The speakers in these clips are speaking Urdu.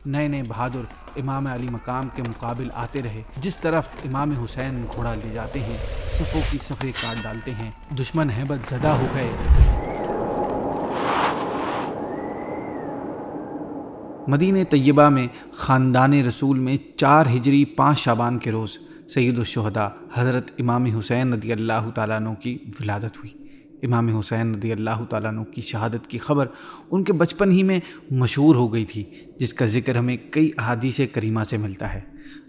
نئے نئے بہادر امام علی مقام کے مقابل آتے رہے۔ جس طرف امام حسین گھوڑا لے جاتے ہیں، صفوں کی صفیں کاٹ ڈالتے ہیں، دشمن ہیبت زدہ ہو گئے۔ مدینہ طیبہ میں خاندان رسول میں 4 ہجری 5 شعبان کے روز سید الشہداء حضرت امام حسین رضی اللہ تعالیٰ عنہ کی ولادت ہوئی۔ امام حسین رضی اللہ تعالیٰ عنہ کی شہادت کی خبر ان کے بچپن ہی میں مشہور ہو گئی تھی، جس کا ذکر ہمیں کئی احادیث کریمہ سے ملتا ہے۔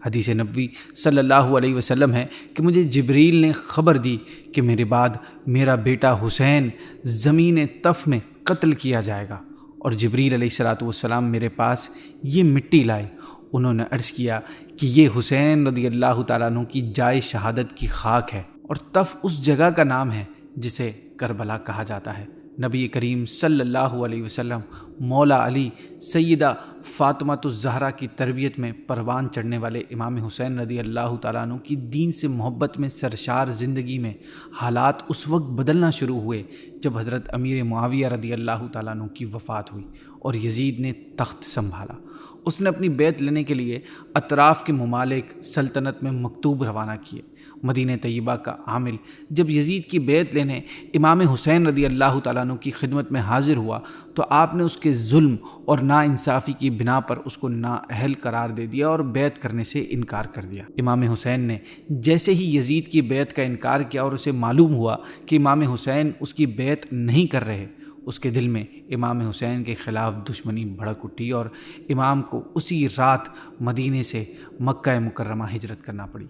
حدیث نبوی صلی اللہ علیہ وسلم ہے کہ مجھے جبریل نے خبر دی کہ میرے بعد میرا بیٹا حسین زمین طف میں قتل کیا جائے گا، اور جبریل علیہ السلام میرے پاس یہ مٹی لائے۔ انہوں نے عرض کیا کہ یہ حسین رضی اللہ تعالیٰ عنہ کی جائے شہادت کی خاک ہے، اور طف اس جگہ کا نام ہے جسے کربلا کہا جاتا ہے۔ نبی کریم صلی اللہ علیہ وسلم مولا علی سیدہ فاطمۃ الزہرا کی تربیت میں پروان چڑھنے والے امام حسین رضی اللہ تعالیٰ عنہ کی دین سے محبت میں سرشار زندگی میں حالات اس وقت بدلنا شروع ہوئے جب حضرت امیر معاویہ رضی اللہ تعالیٰ عنہ کی وفات ہوئی اور یزید نے تخت سنبھالا۔ اس نے اپنی بیعت لینے کے لیے اطراف کے ممالک سلطنت میں مکتوب روانہ کیے۔ مدینہ طیبہ کا عامل جب یزید کی بیعت لینے امام حسین رضی اللہ تعالیٰ عنہ کی خدمت میں حاضر ہوا تو آپ نے اس کے ظلم اور ناانصافی کی بنا پر اس کو نااہل قرار دے دیا اور بیعت کرنے سے انکار کر دیا۔ امام حسین نے جیسے ہی یزید کی بیعت کا انکار کیا اور اسے معلوم ہوا کہ امام حسین اس کی بیعت نہیں کر رہے، اس کے دل میں امام حسین کے خلاف دشمنی بھڑک اٹھی اور امام کو اسی رات مدینے سے مکہ مکرمہ ہجرت کرنا پڑی۔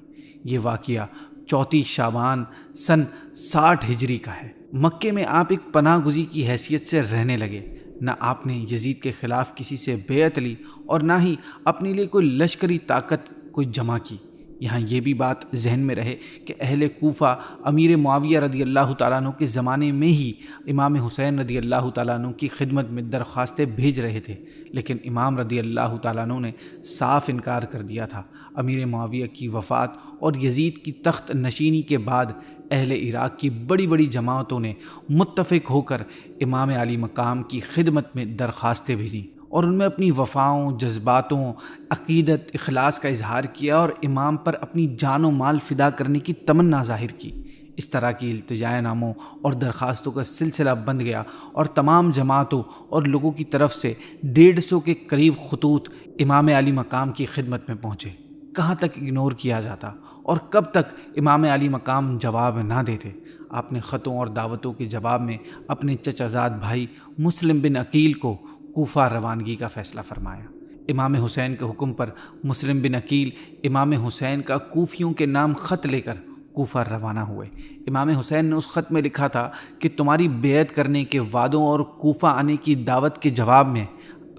یہ واقعہ 34 شعبان سن 60 ہجری کا ہے۔ مکے میں آپ ایک پناہ گزین کی حیثیت سے رہنے لگے۔ نہ آپ نے یزید کے خلاف کسی سے بیعت لی اور نہ ہی اپنے لیے کوئی لشکری طاقت کوئی جمع کی۔ یہاں یہ بھی بات ذہن میں رہے کہ اہل کوفہ امیر معاویہ رضی اللہ تعالیٰ عنہ کے زمانے میں ہی امام حسین رضی اللہ تعالیٰ عنہ کی خدمت میں درخواستیں بھیج رہے تھے، لیکن امام رضی اللہ تعالیٰ عنہ نے صاف انکار کر دیا تھا۔ امیر معاویہ کی وفات اور یزید کی تخت نشینی کے بعد اہل عراق کی بڑی بڑی جماعتوں نے متفق ہو کر امام علی مقام کی خدمت میں درخواستیں بھیجیں اور ان میں اپنی وفاؤں، جذباتوں، عقیدت، اخلاص کا اظہار کیا اور امام پر اپنی جان و مال فدا کرنے کی تمنا ظاہر کی۔ اس طرح کی التجائے ناموں اور درخواستوں کا سلسلہ بند گیا اور تمام جماعتوں اور لوگوں کی طرف سے 150 کے قریب خطوط امام علی مقام کی خدمت میں پہنچے۔ کہاں تک اگنور کیا جاتا اور کب تک امام علی مقام جواب نہ دیتے؟ آپ نے خطوں اور دعوتوں کے جواب میں اپنے چچا زاد بھائی مسلم بن عقیل کو کوفہ روانگی کا فیصلہ فرمایا۔ امام حسین کے حکم پر مسلم بن عقیل امام حسین کا کوفیوں کے نام خط لے کر کوفہ روانہ ہوئے۔ امام حسین نے اس خط میں لکھا تھا کہ تمہاری بیعت کرنے کے وعدوں اور کوفہ آنے کی دعوت کے جواب میں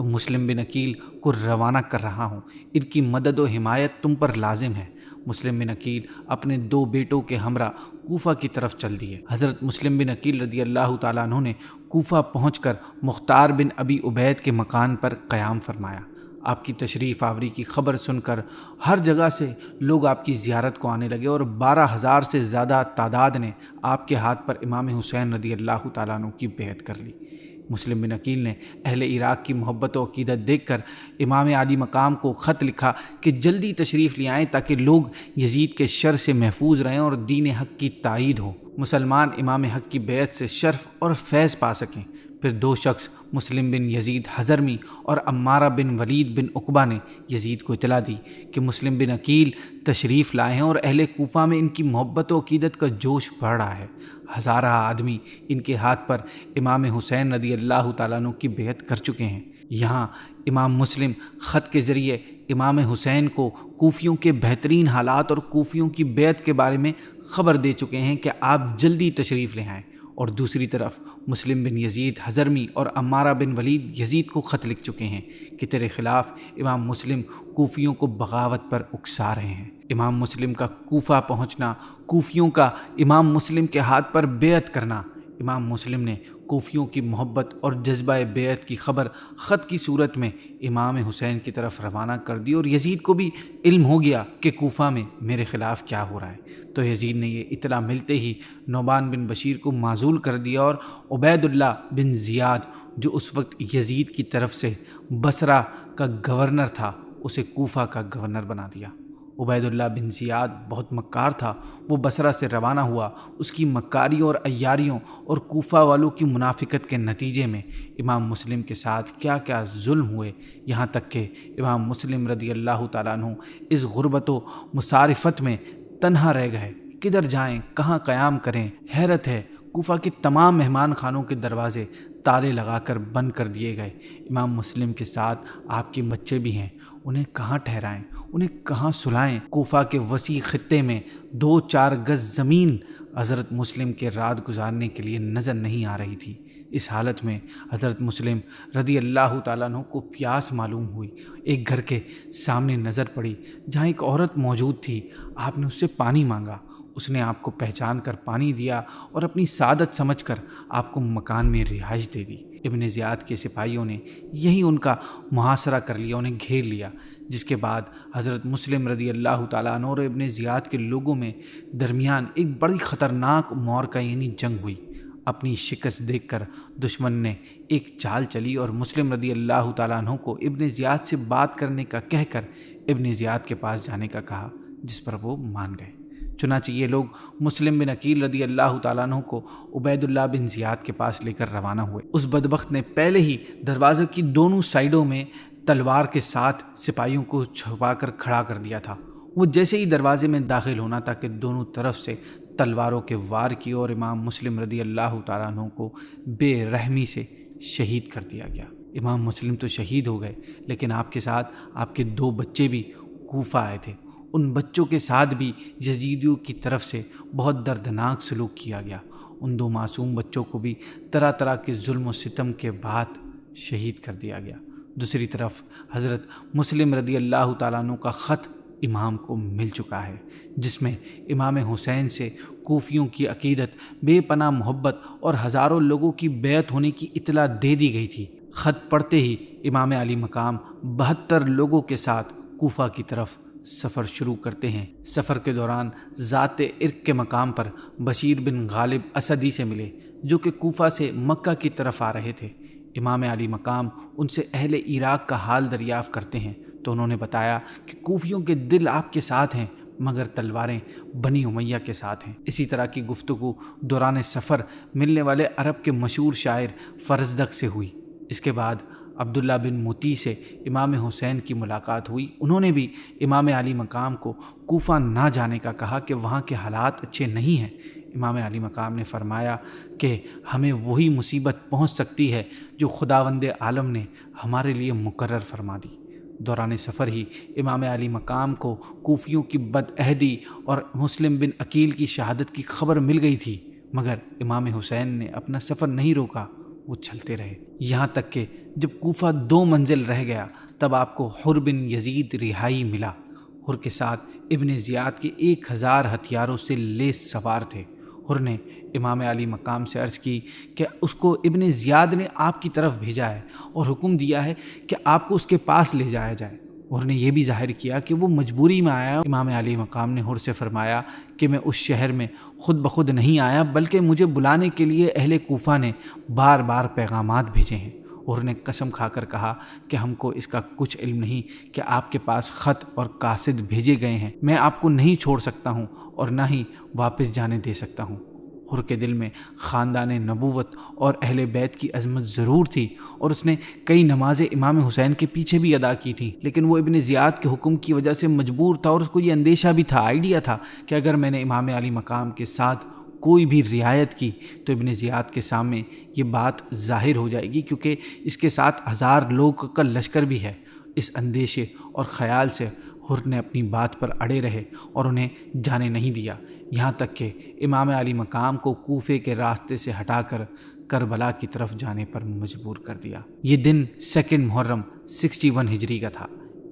مسلم بن عقیل کو روانہ کر رہا ہوں، ان کی مدد و حمایت تم پر لازم ہے۔ مسلم بن عقیل اپنے 2 بیٹوں کے ہمراہ کوفہ کی طرف چل دیے۔ حضرت مسلم بن عقیل رضی اللہ تعالیٰ عنہ نے کوفہ پہنچ کر مختار بن ابی عبید کے مکان پر قیام فرمایا۔ آپ کی تشریف آوری کی خبر سن کر ہر جگہ سے لوگ آپ کی زیارت کو آنے لگے اور 12,000 سے زیادہ تعداد نے آپ کے ہاتھ پر امام حسین رضی اللہ تعالیٰ عنہ کی بیعت کر لی۔ مسلم بن عقیل نے اہل عراق کی محبت و عقیدت دیکھ کر امام علی مقام کو خط لکھا کہ جلدی تشریف لے آئیں تاکہ لوگ یزید کے شر سے محفوظ رہیں اور دین حق کی تائید ہو، مسلمان امام حق کی بیعت سے شرف اور فیض پا سکیں۔ پھر 2 شخص مسلم بن یزید حضرمی اور عمارہ بن ولید بن عقبہ نے یزید کو اطلاع دی کہ مسلم بن عقیل تشریف لائے ہیں اور اہل کوفہ میں ان کی محبت و عقیدت کا جوش بڑھ رہا ہے۔ ہزارہ آدمی ان کے ہاتھ پر امام حسین رضی اللہ تعالیٰ عنہ کی بیعت کر چکے ہیں۔ یہاں امام مسلم خط کے ذریعے امام حسین کو کوفیوں کے بہترین حالات اور کوفیوں کی بیعت کے بارے میں خبر دے چکے ہیں کہ آپ جلدی تشریف لے آئیں، اور دوسری طرف مسلم بن یزید حضرمی اور عمارہ بن ولید یزید کو خط لکھ چکے ہیں کہ تیرے خلاف امام مسلم کوفیوں کو بغاوت پر اکسا رہے ہیں۔ امام مسلم کا کوفہ پہنچنا، کوفیوں کا امام مسلم کے ہاتھ پر بیعت کرنا، امام مسلم نے کوفیوں کی محبت اور جذبہ بیعت کی خبر خط کی صورت میں امام حسین کی طرف روانہ کر دی، اور یزید کو بھی علم ہو گیا کہ کوفہ میں میرے خلاف کیا ہو رہا ہے۔ تو یزید نے یہ اطلاع ملتے ہی نعمان بن بشیر کو معزول کر دیا اور عبید اللہ بن زیاد جو اس وقت یزید کی طرف سے بصرہ کا گورنر تھا اسے کوفہ کا گورنر بنا دیا۔ عبید اللہ بن زیاد بہت مکار تھا، وہ بصرہ سے روانہ ہوا۔ اس کی مکاریوں اور عیاریوں اور کوفہ والوں کی منافقت کے نتیجے میں امام مسلم کے ساتھ کیا کیا ظلم ہوئے، یہاں تک کہ امام مسلم رضی اللہ تعالیٰ عنہ اس غربت و مسارفت میں تنہا رہ گئے، کدھر جائیں، کہاں قیام کریں۔ حیرت ہے، کوفہ کے تمام مہمان خانوں کے دروازے تالے لگا کر بند کر دیے گئے۔ امام مسلم کے ساتھ آپ کے بچے بھی ہیں، انہیں کہاں ٹھہرائیں، انہیں کہاں سلائیں۔ کوفہ کے وسیع خطے میں 2-4 گز زمین حضرت مسلم کے رات گزارنے کے لیے نظر نہیں آ رہی تھی۔ اس حالت میں حضرت مسلم رضی اللہ تعالیٰ عنہ کو پیاس معلوم ہوئی۔ ایک گھر کے سامنے نظر پڑی جہاں ایک عورت موجود تھی۔ آپ نے اس سے پانی مانگا، اس نے آپ کو پہچان کر پانی دیا اور اپنی سعادت سمجھ کر آپ کو مکان میں رہائش دے دی۔ ابن زیاد کے سپاہیوں نے یہی ان کا محاصرہ کر لیا، انہیں گھیر لیا، جس کے بعد حضرت مسلم رضی اللہ تعالیٰ عنہ اور ابن زیاد کے لوگوں میں درمیان ایک بڑی خطرناک معرکہ یعنی جنگ ہوئی۔ اپنی شکست دیکھ کر دشمن نے ایک چال چلی اور مسلم رضی اللہ تعالیٰ عنہ کو ابن زیاد سے بات کرنے کا کہہ کر ابن زیاد کے پاس جانے کا کہا، جس پر وہ مان گئے۔ چنانچہ یہ لوگ مسلم بن عقیل رضی اللہ تعالیٰ عنہ کو عبید اللہ بن زیاد کے پاس لے کر روانہ ہوئے۔ اس بدبخت نے پہلے ہی دروازے کی دونوں سائیڈوں میں تلوار کے ساتھ سپاہیوں کو چھپا کر کھڑا کر دیا تھا۔ وہ جیسے ہی دروازے میں داخل ہونا تھا کہ دونوں طرف سے تلواروں کے وار کی اور امام مسلم رضی اللہ تعالیٰ عنہ کو بے رحمی سے شہید کر دیا گیا۔ امام مسلم تو شہید ہو گئے، لیکن آپ کے ساتھ آپ کے 2 بچے بھی کوفہ آئے تھے۔ ان بچوں کے ساتھ بھی یزیدیوں کی طرف سے بہت دردناک سلوک کیا گیا۔ ان 2 معصوم بچوں کو بھی طرح طرح کے ظلم و ستم کے بعد شہید کر دیا گیا۔ دوسری طرف حضرت مسلم رضی اللہ تعالیٰ عنہ کا خط امام کو مل چکا ہے، جس میں امام حسین سے کوفیوں کی عقیدت، بے پناہ محبت اور ہزاروں لوگوں کی بیعت ہونے کی اطلاع دے دی گئی تھی۔ خط پڑھتے ہی امام علی مقام 72 لوگوں کے ساتھ کوفہ کی طرف سفر شروع کرتے ہیں۔ سفر کے دوران ذات عرق کے مقام پر بشیر بن غالب اسدی سے ملے، جو کہ کوفہ سے مکہ کی طرف آ رہے تھے۔ امام علی مقام ان سے اہل عراق کا حال دریافت کرتے ہیں تو انہوں نے بتایا کہ کوفیوں کے دل آپ کے ساتھ ہیں، مگر تلواریں بنی امیہ کے ساتھ ہیں۔ اسی طرح کی گفتگو دوران سفر ملنے والے عرب کے مشہور شاعر فرزدق سے ہوئی۔ اس کے بعد عبداللہ بن مطیع سے امام حسین کی ملاقات ہوئی۔ انہوں نے بھی امام علی مقام کو کوفہ نہ جانے کا کہا کہ وہاں کے حالات اچھے نہیں ہیں۔ امام علی مقام نے فرمایا کہ ہمیں وہی مصیبت پہنچ سکتی ہے جو خداوند عالم نے ہمارے لیے مقرر فرما دی۔ دوران سفر ہی امام علی مقام کو کوفیوں کی بدعہدی اور مسلم بن عقیل کی شہادت کی خبر مل گئی تھی، مگر امام حسین نے اپنا سفر نہیں روکا، وہ چلتے رہے، یہاں تک کہ جب کوفہ 2 منزل رہ گیا تب آپ کو حر بن یزید رہائی ملا۔ حر کے ساتھ ابن زیاد کے 1000 ہتھیاروں سے لیس سوار تھے۔ حر نے امام علی مقام سے عرض کی کہ اس کو ابن زیاد نے آپ کی طرف بھیجا ہے اور حکم دیا ہے کہ آپ کو اس کے پاس لے جایا جائے۔ حر نے یہ بھی ظاہر کیا کہ وہ مجبوری میں آیا۔ امام علی مقام نے حر سے فرمایا کہ میں اس شہر میں خود بخود نہیں آیا، بلکہ مجھے بلانے کے لیے اہل کوفہ نے بار بار پیغامات بھیجے ہیں۔ حر نے قسم کھا کر کہا کہ ہم کو اس کا کچھ علم نہیں کہ آپ کے پاس خط اور قاصد بھیجے گئے ہیں، میں آپ کو نہیں چھوڑ سکتا ہوں اور نہ ہی واپس جانے دے سکتا ہوں۔ حر کے دل میں خاندان نبوت اور اہل بیت کی عظمت ضرور تھی اور اس نے کئی نمازیں امام حسین کے پیچھے بھی ادا کی تھیں، لیکن وہ ابن زیاد کے حکم کی وجہ سے مجبور تھا اور اس کو یہ اندیشہ بھی تھا، آئیڈیا تھا کہ اگر میں نے امام علی مقام کے ساتھ کوئی بھی رعایت کی تو ابن زیاد کے سامنے یہ بات ظاہر ہو جائے گی، کیونکہ اس کے ساتھ 1000 لوگ کا لشکر بھی ہے۔ اس اندیشے اور خیال سے حر نے اپنی بات پر اڑے رہے اور انہیں جانے نہیں دیا، یہاں تک کہ امام علی مقام کو کوفے کے راستے سے ہٹا کر کربلا کی طرف جانے پر مجبور کر دیا۔ یہ دن 2 محرم 61 ہجری کا تھا۔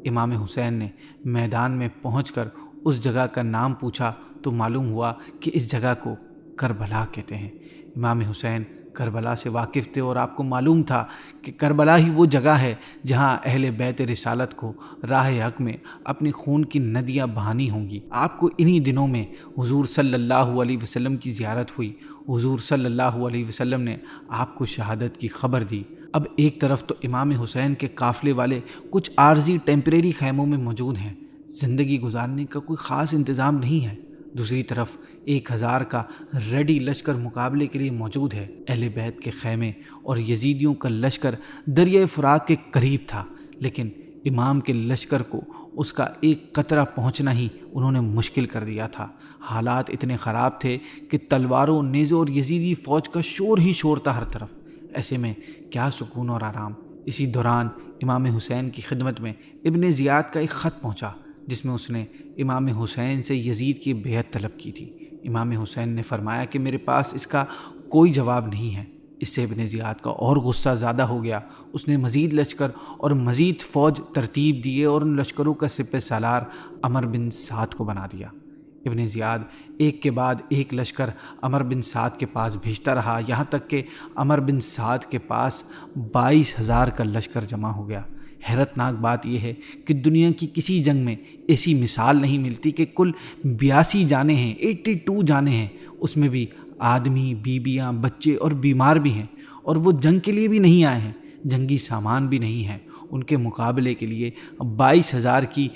امام حسین نے میدان میں پہنچ کر اس جگہ کا نام پوچھا تو معلوم ہوا کہ اس جگہ کو کربلا کہتے ہیں۔ امام حسین کربلا سے واقف تھے اور آپ کو معلوم تھا کہ کربلا ہی وہ جگہ ہے جہاں اہل بیت رسالت کو راہ حق میں اپنے خون کی ندیاں بہانی ہوں گی۔ آپ کو انہی دنوں میں حضور صلی اللہ علیہ وسلم کی زیارت ہوئی۔ حضور صلی اللہ علیہ وسلم نے آپ کو شہادت کی خبر دی۔ اب ایک طرف تو امام حسین کے قافلے والے کچھ عارضی ٹیمپریری خیموں میں موجود ہیں، زندگی گزارنے کا کوئی خاص انتظام نہیں ہے، دوسری طرف 1000 کا ریڈی لشکر مقابلے کے لیے موجود ہے۔ اہل بیت کے خیمے اور یزیدیوں کا لشکر دریائے فرات کے قریب تھا، لیکن امام کے لشکر کو اس کا ایک قطرہ پہنچنا ہی انہوں نے مشکل کر دیا تھا۔ حالات اتنے خراب تھے کہ تلواروں، نیزوں اور یزیدی فوج کا شور ہی شور تھا ہر طرف۔ ایسے میں کیا سکون اور آرام۔ اسی دوران امام حسین کی خدمت میں ابن زیاد کا ایک خط پہنچا جس میں اس نے امام حسین سے یزید کی بیعت طلب کی تھی۔ امام حسین نے فرمایا کہ میرے پاس اس کا کوئی جواب نہیں ہے۔ اس سے ابن زیاد کا اور غصہ زیادہ ہو گیا۔ اس نے مزید لشکر اور مزید فوج ترتیب دیے اور ان لشکروں کا سپہ سالار عمر بن سعد کو بنا دیا۔ ابن زیاد ایک کے بعد ایک لشکر عمر بن سعد کے پاس بھیجتا رہا، یہاں تک کہ عمر بن سعد کے پاس 22,000 کا لشکر جمع ہو گیا۔ حیرت ناک بات یہ ہے کہ دنیا کی کسی جنگ میں ایسی مثال نہیں ملتی کہ کل 82 جانیں ہیں، 82 جانیں ہیں، اس میں بھی آدمی، بیویاں، بچے اور بیمار بھی ہیں، اور وہ جنگ کے لیے بھی نہیں آئے ہیں، جنگی سامان بھی نہیں ہے۔ ان کے مقابلے کے لیے 22,000 کی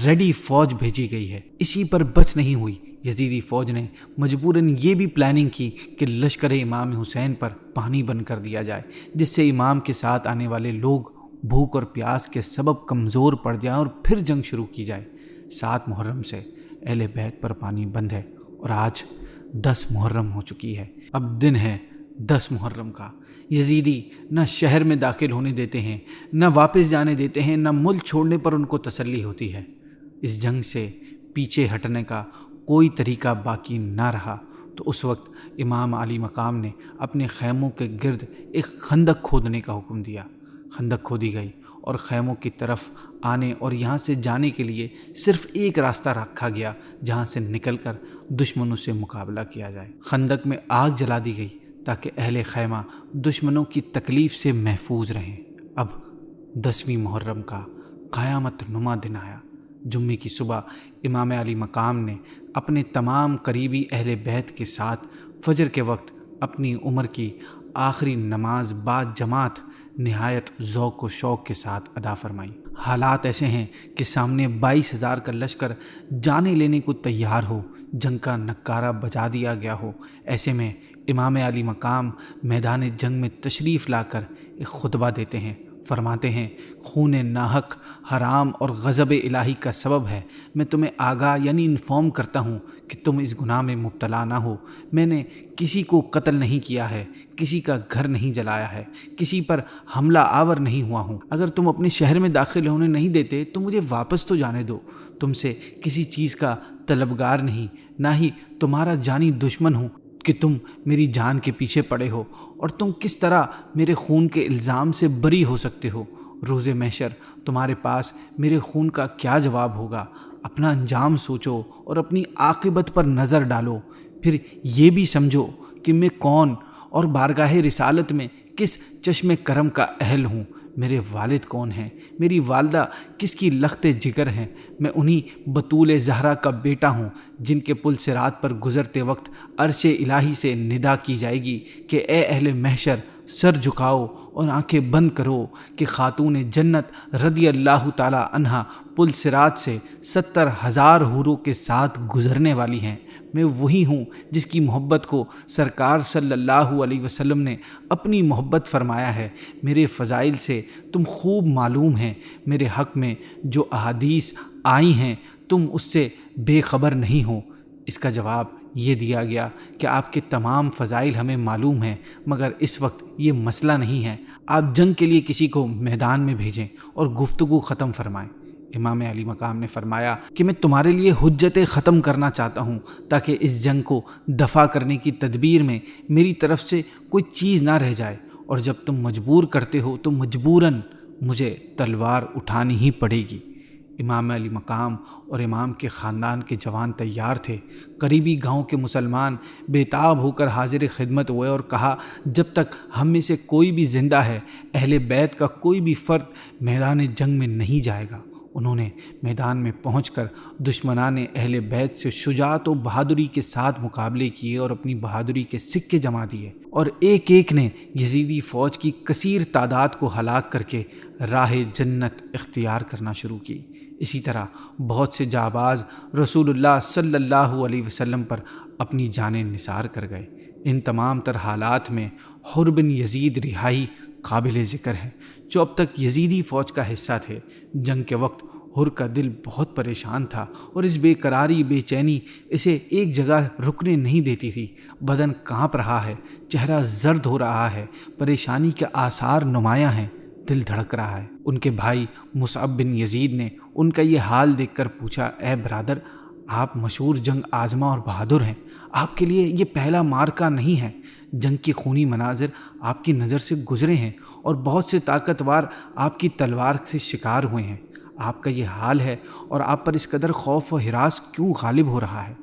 ریڈی فوج بھیجی گئی ہے۔ اسی پر بچ نہیں ہوئی، یزیدی فوج نے مجبوراً یہ بھی پلاننگ کی کہ لشکر امام حسین پر پانی بند کر دیا جائے، جس سے امام کے ساتھ آنے والے لوگ بھوک اور پیاس کے سبب کمزور پڑ جائیں اور پھر جنگ شروع کی جائے۔ 7 محرم سے اہل بیت پر پانی بند ہے اور آج 10 محرم ہو چکی ہے۔ اب دن ہے 10 محرم کا۔ یزیدی نہ شہر میں داخل ہونے دیتے ہیں، نہ واپس جانے دیتے ہیں، نہ ملک چھوڑنے پر ان کو تسلی ہوتی ہے۔ اس جنگ سے پیچھے ہٹنے کا کوئی طریقہ باقی نہ رہا تو اس وقت امام علی مقام نے اپنے خیموں کے گرد ایک خندق کھودنے کا حکم دیا۔ خندق کھودی گئی اور خیموں کی طرف آنے اور یہاں سے جانے کے لیے صرف ایک راستہ رکھا گیا جہاں سے نکل کر دشمنوں سے مقابلہ کیا جائے۔ خندق میں آگ جلا دی گئی تاکہ اہل خیمہ دشمنوں کی تکلیف سے محفوظ رہیں۔ اب 10ویں محرم کا قیامت نما دن آیا۔ جمعے کی صبح امام علی مقام نے اپنے تمام قریبی اہل بیت کے ساتھ فجر کے وقت اپنی عمر کی آخری نماز بعد جماعت نہایت ذوق و شوق کے ساتھ ادا فرمائی۔ حالات ایسے ہیں کہ سامنے 22,000 کا لشکر جانے لینے کو تیار ہو، جنگ کا نکارہ بجا دیا گیا ہو۔ ایسے میں امام علی مقام میدان جنگ میں تشریف لا کر ایک خطبہ دیتے ہیں۔ فرماتے ہیں، خون ناحق حرام اور غضب الہی کا سبب ہے۔ میں تمہیں آگاہ یعنی انفارم کرتا ہوں کہ تم اس گناہ میں مبتلا نہ ہو۔ میں نے کسی کو قتل نہیں کیا ہے، کسی کا گھر نہیں جلایا ہے، کسی پر حملہ آور نہیں ہوا ہوں۔ اگر تم اپنے شہر میں داخل ہونے نہیں دیتے تو مجھے واپس تو جانے دو۔ تم سے کسی چیز کا طلبگار نہیں، نہ ہی تمہارا جانی دشمن ہوں کہ تم میری جان کے پیچھے پڑے ہو، اور تم کس طرح میرے خون کے الزام سے بری ہو سکتے ہو۔ روز محشر تمہارے پاس میرے خون کا کیا جواب ہوگا؟ اپنا انجام سوچو اور اپنی عاقبت پر نظر ڈالو، پھر یہ بھی سمجھو کہ میں کون اور بارگاہ رسالت میں کس چشم کرم کا اہل ہوں۔ میرے والد کون ہیں، میری والدہ کس کی لخت جگر ہیں۔ میں انہی بطول زہرا کا بیٹا ہوں جن کے پل صراط پر گزرتے وقت عرش الہی سے ندا کی جائے گی کہ اے اہل محشر، سر جھکاؤ اور آنکھیں بند کرو کہ خاتون جنت رضی اللہ تعالی عنہا پل صراط سے 70,000 حوروں کے ساتھ گزرنے والی ہیں۔ میں وہی ہوں جس کی محبت کو سرکار صلی اللہ علیہ وسلم نے اپنی محبت فرمایا ہے۔ میرے فضائل سے تم خوب معلوم ہیں۔ میرے حق میں جو احادیث آئی ہیں تم اس سے بے خبر نہیں ہو۔ اس کا جواب یہ دیا گیا کہ آپ کے تمام فضائل ہمیں معلوم ہیں، مگر اس وقت یہ مسئلہ نہیں ہے۔ آپ جنگ کے لیے کسی کو میدان میں بھیجیں اور گفتگو ختم فرمائیں۔ امام علی مقام نے فرمایا کہ میں تمہارے لیے حجت ختم کرنا چاہتا ہوں تاکہ اس جنگ کو دفع کرنے کی تدبیر میں میری طرف سے کوئی چیز نہ رہ جائے، اور جب تم مجبور کرتے ہو تو مجبوراً مجھے تلوار اٹھانی ہی پڑے گی۔ امام علی مقام اور امام کے خاندان کے جوان تیار تھے۔ قریبی گاؤں کے مسلمان بے تاب ہو کر حاضر خدمت ہوئے اور کہا، جب تک ہم میں سے کوئی بھی زندہ ہے، اہل بیت کا کوئی بھی فرد میدان جنگ میں نہیں جائے گا۔ انہوں نے میدان میں پہنچ کر دشمنان اہل بیت سے شجاعت و بہادری کے ساتھ مقابلے کیے اور اپنی بہادری کے سکے جما دیے، اور ایک ایک نے یزیدی فوج کی کثیر تعداد کو ہلاک کر کے راہ جنت اختیار کرنا شروع کی۔ اسی طرح بہت سے جانباز رسول اللہ صلی اللہ علیہ وسلم پر اپنی جانیں نثار کر گئے۔ ان تمام تر حالات میں حر بن یزید رہائی قابل ذکر ہے، جو اب تک یزیدی فوج کا حصہ تھے۔ جنگ کے وقت حر کا دل بہت پریشان تھا اور اس بے قراری بے چینی اسے ایک جگہ رکنے نہیں دیتی تھی۔ بدن کانپ رہا ہے، چہرہ زرد ہو رہا ہے، پریشانی کے آثار نمایاں ہیں، دل دھڑک رہا ہے۔ ان کے بھائی مصعب بن یزید نے ان کا یہ حال دیکھ کر پوچھا، اے برادر، آپ مشہور جنگ آزما اور بہادر ہیں، آپ کے لیے یہ پہلا معرکہ نہیں ہے۔ جنگ کے خونی مناظر آپ کی نظر سے گزرے ہیں اور بہت سے طاقتور آپ کی تلوار سے شکار ہوئے ہیں۔ آپ کا یہ حال ہے اور آپ پر اس قدر خوف و ہراس کیوں غالب ہو رہا ہے؟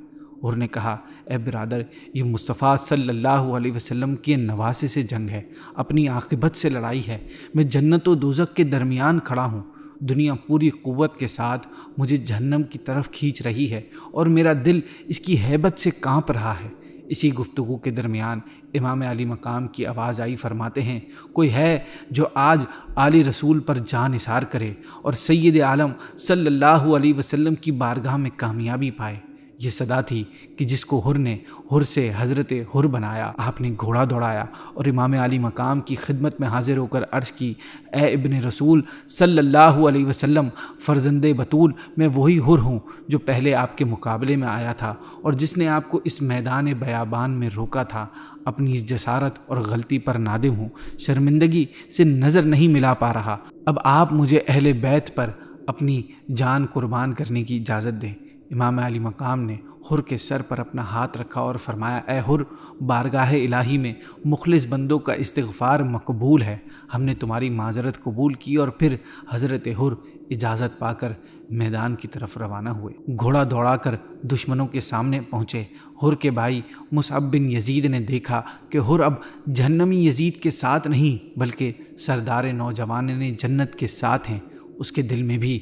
اور نے کہا، اے برادر، یہ مصطفیٰ صلی اللہ علیہ وسلم کے نواسے سے جنگ ہے، اپنی عاقبت سے لڑائی ہے۔ میں جنت و دوزخ کے درمیان کھڑا ہوں، دنیا پوری قوت کے ساتھ مجھے جہنم کی طرف کھینچ رہی ہے اور میرا دل اس کی ہیبت سے کانپ رہا ہے۔ اسی گفتگو کے درمیان امام علی مقام کی آواز آئی، فرماتے ہیں، کوئی ہے جو آج آل رسول پر جان نثار کرے اور سید عالم صلی اللہ علیہ وسلم کی بارگاہ میں کامیابی پائے؟ یہ صدا تھی کہ جس کو حر نے حر سے حضرت حر بنایا۔ آپ نے گھوڑا دوڑایا اور امام علی مقام کی خدمت میں حاضر ہو کر عرض کی، اے ابن رسول صلی اللہ علیہ وسلم، فرزند بطول، میں وہی حر ہوں جو پہلے آپ کے مقابلے میں آیا تھا اور جس نے آپ کو اس میدان بیابان میں روکا تھا۔ اپنی اس جسارت اور غلطی پر نادم ہوں، شرمندگی سے نظر نہیں ملا پا رہا۔ اب آپ مجھے اہل بیت پر اپنی جان قربان کرنے کی اجازت دیں۔ امام علی مقام نے حر کے سر پر اپنا ہاتھ رکھا اور فرمایا، اے حر، بارگاہ الہی میں مخلص بندوں کا استغفار مقبول ہے۔ ہم نے تمہاری معذرت قبول کی اور پھر حضرت حر اجازت پا کر میدان کی طرف روانہ ہوئے۔ گھوڑا دوڑا کر دشمنوں کے سامنے پہنچے۔ حر کے بھائی مصعب بن یزید نے دیکھا کہ حر اب جہنمی یزید کے ساتھ نہیں بلکہ سردار نوجوان جنت کے ساتھ ہیں۔ اس کے دل میں بھی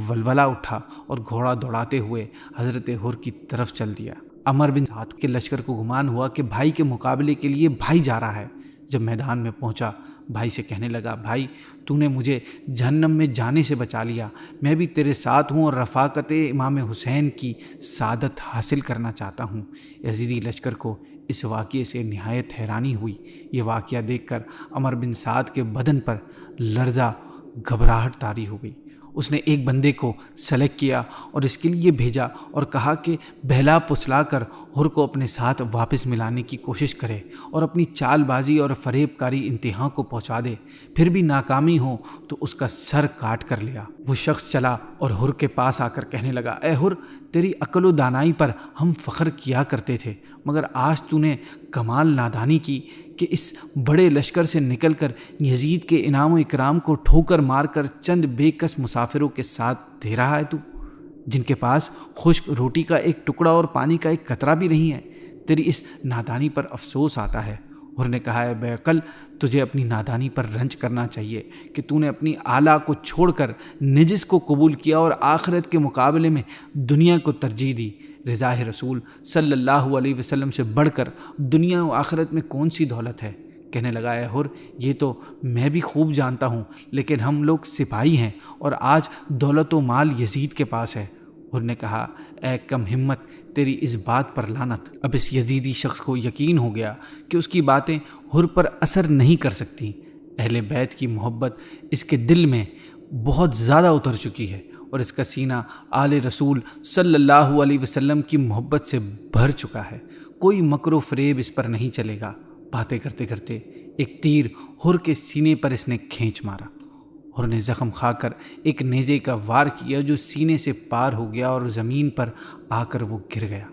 ولولہ اٹھا اور گھوڑا دوڑاتے ہوئے حضرت حر کی طرف چل دیا۔ عمر بن سعد کے لشکر کو گمان ہوا کہ بھائی کے مقابلے کے لیے بھائی جا رہا ہے۔ جب میدان میں پہنچا، بھائی سے کہنے لگا، بھائی، تو نے مجھے جہنم میں جانے سے بچا لیا، میں بھی تیرے ساتھ ہوں اور رفاقت امام حسین کی سعادت حاصل کرنا چاہتا ہوں۔ یزیدی لشکر کو اس واقعے سے نہایت حیرانی ہوئی۔ یہ واقعہ دیکھ کر عمر بن سعد کے بدن پر لرزہ گھبراہٹ طاری ہو گئی۔ اس نے ایک بندے کو سلیکٹ کیا اور اس کے لیے بھیجا اور کہا کہ بہلا پسلا کر حر کو اپنے ساتھ واپس ملانے کی کوشش کرے اور اپنی چال بازی اور فریب کاری انتہا کو پہنچا دے، پھر بھی ناکامی ہو تو اس کا سر کاٹ کر لیا۔ وہ شخص چلا اور حر کے پاس آ کر کہنے لگا، اے حر، تیری عقل و دانائی پر ہم فخر کیا کرتے تھے، مگر آج تو نے کمال نادانی کی کہ اس بڑے لشکر سے نکل کر یزید کے انعام و اکرام کو ٹھوکر مار کر چند بے کس مسافروں کے ساتھ دے رہا ہے تو، جن کے پاس خشک روٹی کا ایک ٹکڑا اور پانی کا ایک قطرہ بھی نہیں ہے۔ تیری اس نادانی پر افسوس آتا ہے۔ حر نے کہا، ہے بے عقل، تجھے اپنی نادانی پر رنج کرنا چاہیے کہ تو نے اپنی اعلیٰ کو چھوڑ کر نجس کو قبول کیا اور آخرت کے مقابلے میں دنیا کو ترجیح دی۔ رضا رسول صلی اللہ علیہ وسلم سے بڑھ کر دنیا و آخرت میں کون سی دولت ہے؟ کہنے لگا، اے حر، یہ تو میں بھی خوب جانتا ہوں، لیکن ہم لوگ سپاہی ہیں اور آج دولت و مال یزید کے پاس ہے۔ حر نے کہا، اے کم ہمت، تیری اس بات پر لعنت۔ اب اس یزیدی شخص کو یقین ہو گیا کہ اس کی باتیں حر پر اثر نہیں کر سکتی۔ اہل بیت کی محبت اس کے دل میں بہت زیادہ اتر چکی ہے اور اس کا سینہ آل رسول صلی اللہ علیہ وسلم کی محبت سے بھر چکا ہے۔ کوئی مکر و فریب اس پر نہیں چلے گا۔ باتیں کرتے کرتے ایک تیر حر کے سینے پر اس نے کھینچ مارا۔ حر نے زخم کھا کر ایک نیزے کا وار کیا جو سینے سے پار ہو گیا اور زمین پر آ کر وہ گر گیا۔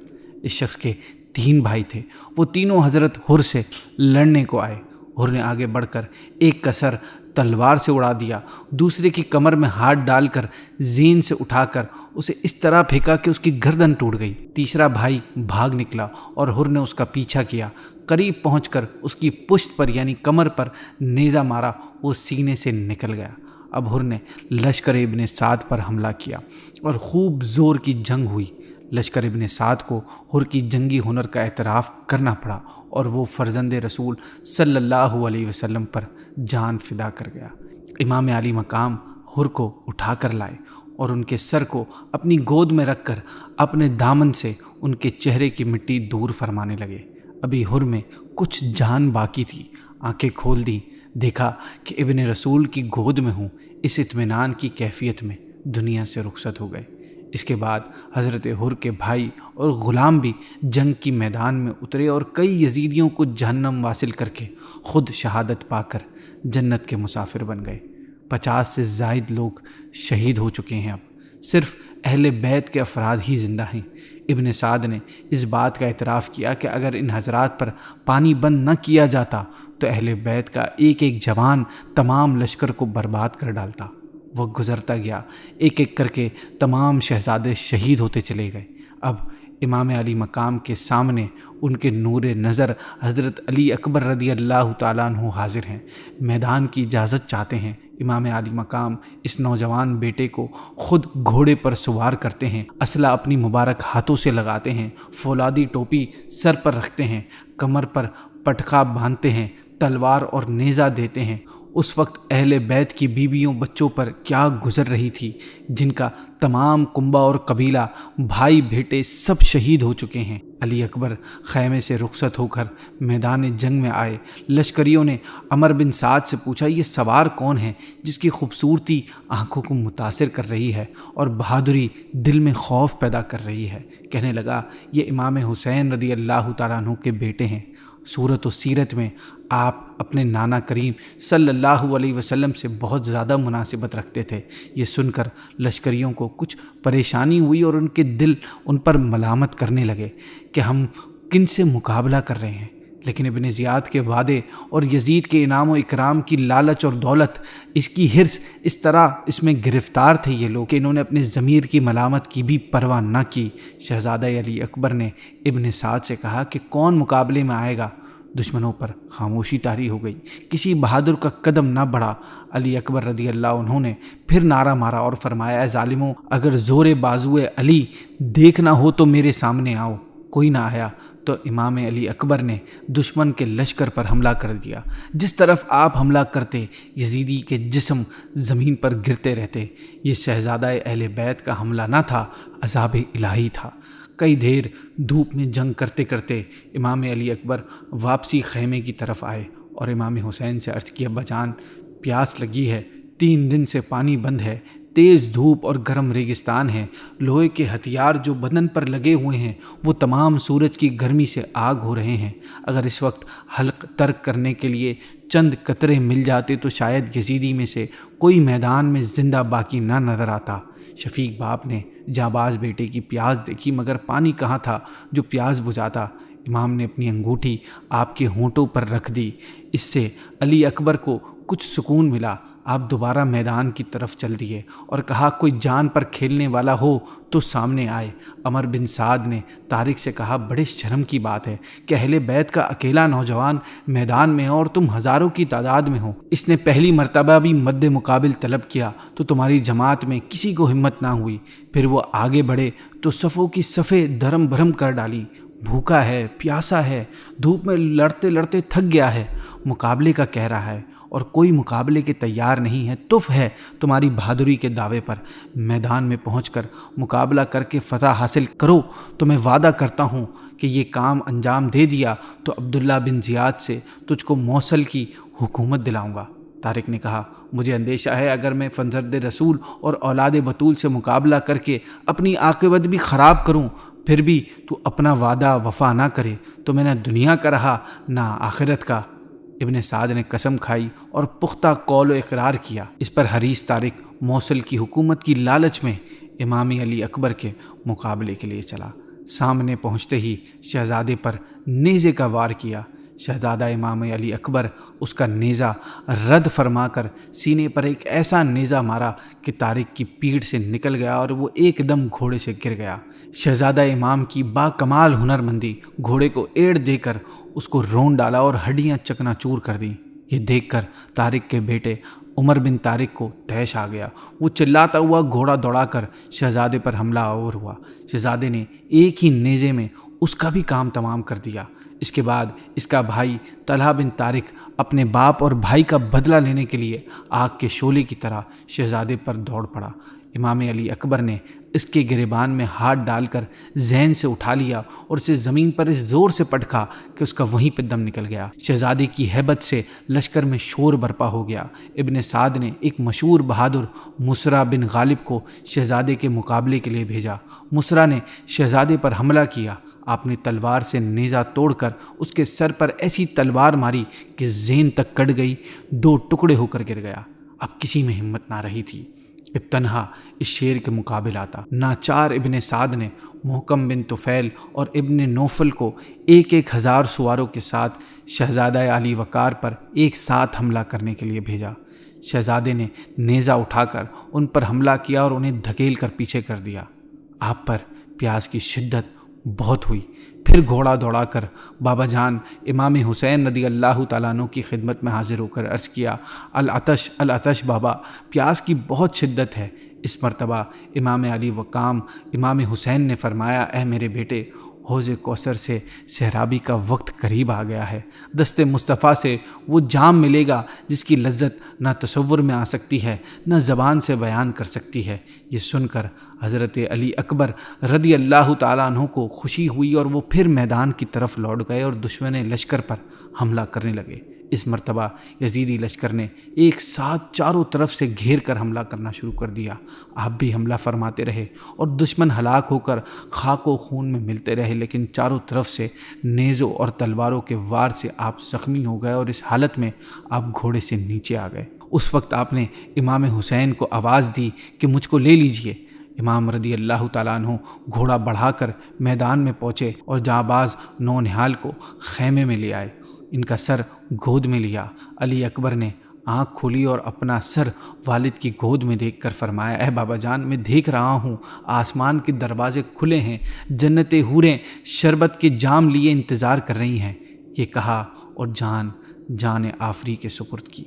اس شخص کے 3 بھائی تھے، وہ تینوں حضرت حر سے لڑنے کو آئے۔ حر نے آگے بڑھ کر ایک کا سر تلوار سے اڑا دیا، دوسرے کی کمر میں ہاتھ ڈال کر زین سے اٹھا کر اسے اس طرح پھینکا کہ اس کی گردن ٹوٹ گئی۔ تیسرا بھائی بھاگ نکلا اور حر نے اس کا پیچھا کیا۔ قریب پہنچ کر اس کی پشت پر یعنی کمر پر نیزہ مارا، وہ سینے سے نکل گیا۔ اب ہر نے لشکر ابن سعد پر حملہ کیا اور خوب زور کی جنگ ہوئی۔ لشکر ابن سعد کو ہر کی جنگی ہنر کا اعتراف کرنا پڑا اور وہ فرزند رسول صلی اللہ علیہ وسلم پر جان فدا کر گیا۔ امام علی مقام ہر کو اٹھا کر لائے اور ان کے سر کو اپنی گود میں رکھ کر اپنے دامن سے ان کے چہرے کی مٹی دور فرمانے لگے۔ ابھی ہر میں کچھ جان باقی تھی، آنکھیں کھول دیں، دیکھا کہ ابن رسول کی گود میں ہوں۔ اس اطمینان کی کیفیت میں دنیا سے رخصت ہو گئے۔ اس کے بعد حضرت ہر کے بھائی اور غلام بھی جنگ کی میدان میں اترے اور کئی یزیدیوں کو جہنم واصل کر کے خود شہادت پا کر جنت کے مسافر بن گئے۔ 50 سے زائد لوگ شہید ہو چکے ہیں۔ اب صرف اہل بیت کے افراد ہی زندہ ہیں۔ ابن سعد نے اس بات کا اعتراف کیا کہ اگر ان حضرات پر پانی بند نہ کیا جاتا تو اہل بیت کا ایک ایک جوان تمام لشکر کو برباد کر ڈالتا۔ وہ گزرتا گیا، ایک ایک کر کے تمام شہزادے شہید ہوتے چلے گئے۔ اب امام علی مقام کے سامنے ان کے نور نظر حضرت علی اکبر رضی اللہ تعالیٰ عنہ حاضر ہیں، میدان کی اجازت چاہتے ہیں۔ امام علی مقام اس نوجوان بیٹے کو خود گھوڑے پر سوار کرتے ہیں، اسلحہ اپنی مبارک ہاتھوں سے لگاتے ہیں، فولادی ٹوپی سر پر رکھتے ہیں، کمر پر پٹخا باندھتے ہیں، تلوار اور نیزہ دیتے ہیں۔ اس وقت اہل بیت کی بیویوں بچوں پر کیا گزر رہی تھی، جن کا تمام کنبہ اور قبیلہ، بھائی بیٹے سب شہید ہو چکے ہیں۔ علی اکبر خیمے سے رخصت ہو کر میدان جنگ میں آئے۔ لشکریوں نے عمر بن سعد سے پوچھا، یہ سوار کون ہے جس کی خوبصورتی آنکھوں کو متاثر کر رہی ہے اور بہادری دل میں خوف پیدا کر رہی ہے؟ کہنے لگا، یہ امام حسین رضی اللہ تعالیٰ عنہ کے بیٹے ہیں۔ صورت و سیرت میں آپ اپنے نانا کریم صلی اللہ علیہ وسلم سے بہت زیادہ مناسبت رکھتے تھے۔ یہ سن کر لشکریوں کو کچھ پریشانی ہوئی اور ان کے دل ان پر ملامت کرنے لگے کہ ہم کن سے مقابلہ کر رہے ہیں۔ لیکن ابن زیاد کے وعدے اور یزید کے انعام و اکرام کی لالچ اور دولت، اس کی حرص، اس طرح اس میں گرفتار تھے یہ لوگ کہ انہوں نے اپنے ضمیر کی ملامت کی بھی پرواہ نہ کی۔ شہزادہ علی اکبر نے ابن سعد سے کہا کہ کون مقابلے میں آئے گا؟ دشمنوں پر خاموشی طاری ہو گئی، کسی بہادر کا قدم نہ بڑھا۔ علی اکبر رضی اللہ عنہ نے پھر نعرہ مارا اور فرمایا، اے ظالموں، اگر زور بازوئے علی دیکھنا ہو تو میرے سامنے آؤ۔ کوئی نہ آیا تو امام علی اکبر نے دشمن کے لشکر پر حملہ کر دیا۔ جس طرف آپ حملہ کرتے یزیدی کے جسم زمین پر گرتے رہتے۔ یہ شہزادہ اہل بیت کا حملہ نہ تھا، عذاب الہی تھا۔ کئی دیر دھوپ میں جنگ کرتے کرتے امام علی اکبر واپسی خیمے کی طرف آئے اور امام حسین سے عرض کیا، ابا جان، پیاس لگی ہے، 3 دن سے پانی بند ہے، تیز دھوپ اور گرم ریگستان ہے، لوہے کے ہتھیار جو بدن پر لگے ہوئے ہیں وہ تمام سورج کی گرمی سے آگ ہو رہے ہیں۔ اگر اس وقت حلق ترک کرنے کے لیے چند قطرے مل جاتے تو شاید یزیدی میں سے کوئی میدان میں زندہ باقی نہ نظر آتا۔ شفیق باپ نے جانباز بیٹے کی پیاس دیکھی، مگر پانی کہاں تھا جو پیاس بجھاتا۔ امام نے اپنی انگوٹھی آپ کے ہونٹوں پر رکھ دی۔ اس سے علی اکبر کو کچھ سکون ملا۔ آپ دوبارہ میدان کی طرف چل دیے اور کہا، کوئی جان پر کھیلنے والا ہو تو سامنے آئے۔ عمر بن سعد نے طارق سے کہا، بڑے شرم کی بات ہے کہ اہل بیت کا اکیلا نوجوان میدان میں ہو اور تم ہزاروں کی تعداد میں ہو۔ اس نے پہلی مرتبہ بھی مد مقابل طلب کیا تو تمہاری جماعت میں کسی کو ہمت نہ ہوئی، پھر وہ آگے بڑھے تو صفوں کی صفیں دھرم بھرم کر ڈالی۔ بھوکا ہے، پیاسا ہے، دھوپ میں لڑتے لڑتے تھک گیا ہے، مقابلے کا کہہ رہا ہے اور کوئی مقابلے کے تیار نہیں ہے۔ تف ہے تمہاری بہادری کے دعوے پر۔ میدان میں پہنچ کر مقابلہ کر کے فتح حاصل کرو تو میں وعدہ کرتا ہوں کہ یہ کام انجام دے دیا تو عبداللہ بن زیاد سے تجھ کو موصل کی حکومت دلاؤں گا۔ طارق نے کہا، مجھے اندیشہ ہے اگر میں فرزند رسول اور اولاد بطول سے مقابلہ کر کے اپنی عاقبت بھی خراب کروں، پھر بھی تو اپنا وعدہ وفا نہ کرے تو میں نہ دنیا کا رہا نہ آخرت کا۔ ابن سعد نے قسم کھائی اور پختہ قول و اقرار کیا۔ اس پر حریص طارق موصل کی حکومت کی لالچ میں امام علی اکبر کے مقابلے کے لیے چلا۔ سامنے پہنچتے ہی شہزادے پر نیزے کا وار کیا۔ شہزادہ امام علی اکبر اس کا نیزہ رد فرما کر سینے پر ایک ایسا نیزہ مارا کہ طارق کی پیٹھ سے نکل گیا اور وہ ایک دم گھوڑے سے گر گیا۔ شہزادہ امام کی با کمال ہنرمندی گھوڑے کو ایڑ دے کر اس کو رون ڈالا اور ہڈیاں چکنا چور کر دیں۔ یہ دیکھ کر طارق کے بیٹے عمر بن طارق کو طیش آ گیا۔ وہ چلاتا ہوا گھوڑا دوڑا کر شہزادے پر حملہ آور ہوا۔ شہزادے نے ایک ہی نیزے میں اس کا بھی کام تمام کر دیا۔ اس کے بعد اس کا بھائی طلحہ بن طارق اپنے باپ اور بھائی کا بدلہ لینے کے لیے آگ کے شعلے کی طرح شہزادے پر دوڑ پڑا۔ امام علی اکبر نے اس کے گریبان میں ہاتھ ڈال کر ذہن سے اٹھا لیا اور اسے زمین پر اس زور سے پٹکا کہ اس کا وہیں پہ دم نکل گیا۔ شہزادے کی ہیبت سے لشکر میں شور برپا ہو گیا۔ ابن سعد نے ایک مشہور بہادر مسرع بن غالب کو شہزادے کے مقابلے کے لیے بھیجا۔ مسرع نے شہزادے پر حملہ کیا۔ آپ نے تلوار سے نیزہ توڑ کر اس کے سر پر ایسی تلوار ماری کہ زین تک کٹ گئی، 2 ٹکڑے ہو کر گر گیا۔ اب کسی میں ہمت نہ رہی تھی کہ تنہا اس شیر کے مقابل آتا۔ ناچار ابن سعد نے محکم بن طفیل اور ابن نوفل کو 1,000 سواروں کے ساتھ شہزادہ علی وقار پر ایک ساتھ حملہ کرنے کے لیے بھیجا۔ شہزادے نے نیزہ اٹھا کر ان پر حملہ کیا اور انہیں دھکیل کر پیچھے کر دیا۔ آپ پر پیاس کی شدت بہت ہوئی۔ پھر گھوڑا دوڑا کر بابا جان امام حسین رضی اللہ تعالیٰ عنہ کی خدمت میں حاضر ہو کر عرض کیا، العطش العطش بابا، پیاس کی بہت شدت ہے۔ اس مرتبہ امام علی وقام امام حسین نے فرمایا، اے میرے بیٹے، حوض کوثر سے سحرابی کا وقت قریب آ گیا ہے۔ دست مصطفیٰ سے وہ جام ملے گا جس کی لذت نہ تصور میں آ سکتی ہے، نہ زبان سے بیان کر سکتی ہے۔ یہ سن کر حضرت علی اکبر رضی اللہ تعالیٰ عنہ کو خوشی ہوئی اور وہ پھر میدان کی طرف لوٹ گئے اور دشمن لشکر پر حملہ کرنے لگے۔ اس مرتبہ یزیدی لشکر نے ایک ساتھ چاروں طرف سے گھیر کر حملہ کرنا شروع کر دیا۔ آپ بھی حملہ فرماتے رہے اور دشمن ہلاک ہو کر خاک و خون میں ملتے رہے، لیکن چاروں طرف سے نیزوں اور تلواروں کے وار سے آپ زخمی ہو گئے اور اس حالت میں آپ گھوڑے سے نیچے آ گئے۔ اس وقت آپ نے امام حسین کو آواز دی کہ مجھ کو لے لیجئے۔ امام رضی اللہ تعالیٰ عنہ گھوڑا بڑھا کر میدان میں پہنچے اور جانباز نونہال کو خیمے میں لے آئے۔ ان کا سر گود میں لیا۔ علی اکبر نے آنکھ کھولی اور اپنا سر والد کی گود میں دیکھ کر فرمایا، اے بابا جان، میں دیکھ رہا ہوں آسمان کے دروازے کھلے ہیں، جنت حوریں شربت کے جام لیے انتظار کر رہی ہیں۔ یہ کہا اور جان آفری کے سپرد کی۔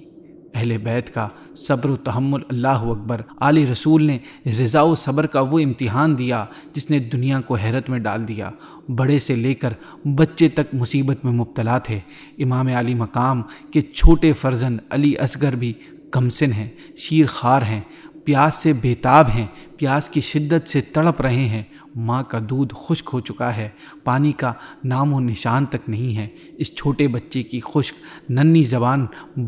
اہل بیت کا صبر و تحمل، اللہ اکبر۔ آل رسول نے رضا و صبر کا وہ امتحان دیا جس نے دنیا کو حیرت میں ڈال دیا۔ بڑے سے لے کر بچے تک مصیبت میں مبتلا تھے۔ امام علی مقام کے چھوٹے فرزند علی اصغر بھی کمسن ہیں، شیر خوار ہیں، پیاس سے بیتاب ہیں، پیاس کی شدت سے تڑپ رہے ہیں۔ ماں کا دودھ خشک ہو چکا ہے، پانی کا نام و نشان تک نہیں ہے۔ اس چھوٹے بچے کی خشک ننھی زبان